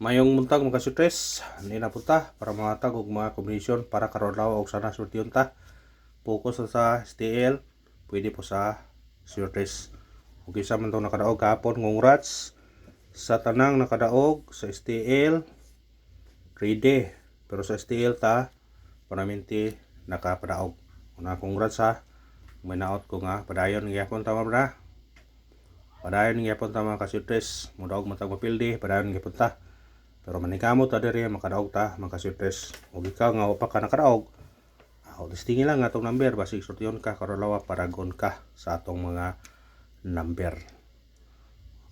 Mayong muntag mga kasutres, ni na punta para matag og mga kombinasyon para karon law og sana sultiyon ta. Focus na sa STL, pwede po sa sutres. Ug isa man tong nakadaog kahapon, congrats sa tanang nakadaog sa STL. Ready, pero sa STL ta permanente nakapadaog. Una congrats ha. May naot ko nga padayon gyapon ta mga padayon gyapon ta mga kasutres. Mudaog matag mapildi, padayon gyapon ta. Pero manikamot ta diri makadaog ta mga kasutres. Ug ikaw nga upa ka nakadaog, listingin lang atong number basig sortiyon ka karon lawa paragon ka sa atong mga number.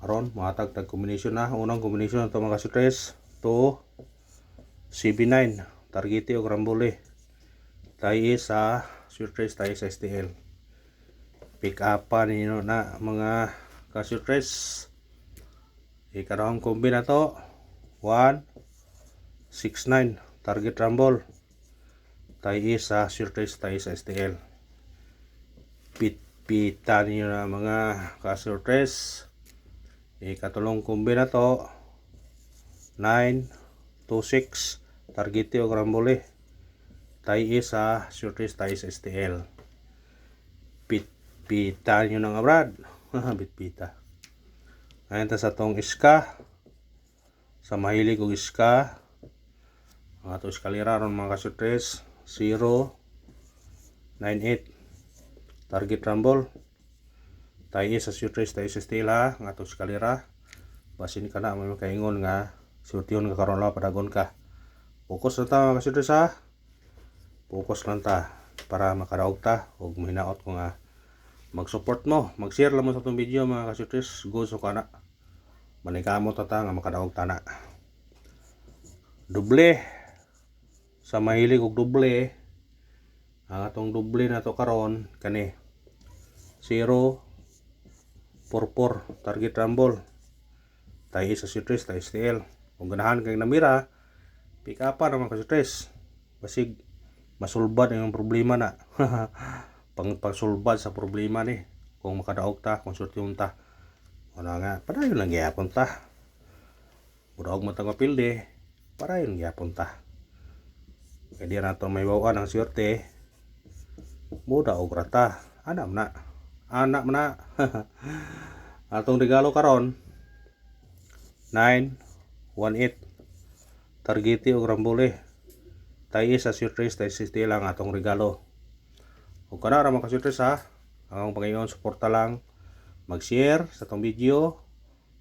Aron matag tag combination na. Unang combination ato mga kasutres to CB9 targete og rambole. Tayo sa sutres, tayo sa STL. Pick up pa ninyo na mga kasutres. Ikarahang kombi na to 169 target rumble. Tayo sa sutres, tayo sa STL. Pita niyo na mga kasutres. Ikatulong kombi na to 926 target og rambole. Tayo sa sutres, tayo sa STL. Pita niyo na nga brad. Bitpita. Ayan ta sa tong iska. Sa mahilig og iska, ang ato eskalera ron mga kasutres 098 target rumble. Tayo sa sutres, tayo sa STL ha. Ang ato eskalera basin ka na may makaingon nga surtiyon ka karon la padagon ka. Focus lang ta mga kasutres ha. Focus lang ta para makadaog ta ug mahinaot ko nga mag-support mo, mag-share lang mo sa itong video mga kasutres. Gusto ka na manikamot ta nga makadaog tana. Doble sa mahilig og doble, ang atong doble na to karon kani 044 target rumble. Tayo sa sutres, tayo STL. Kung ganahan kay namira, pick up pa naman ka sutres. Basig masulbad ang problema na. Pangsulbad sa problema ni kung makadaog ta, kung surtiyon ta. Wala nga, padayon lang gyapon ta. Mudaog matang mapildi, padayon gyapon ta. Kaya di nato may bawaan ang swerte. Mudaog rata. Anak na. Atong regalo karon 918 targete og rambole. Tayo sa sutres, tayo sa STL lang atong regalo. Kung kana ra mga kasutres ha, ang pangayon suporta lang, mag-share sa tong video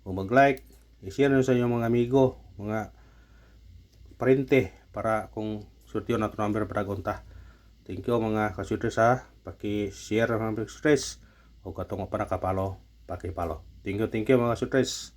o mag-like, i-share nyo sa inyong mga amigo, mga parente para kung surtiyon na ito number padagon ta. Thank you mga kasutres ha, paki-share ng mga kasutres o katong pa nakapalo, paki-follow. Thank you mga kasutres.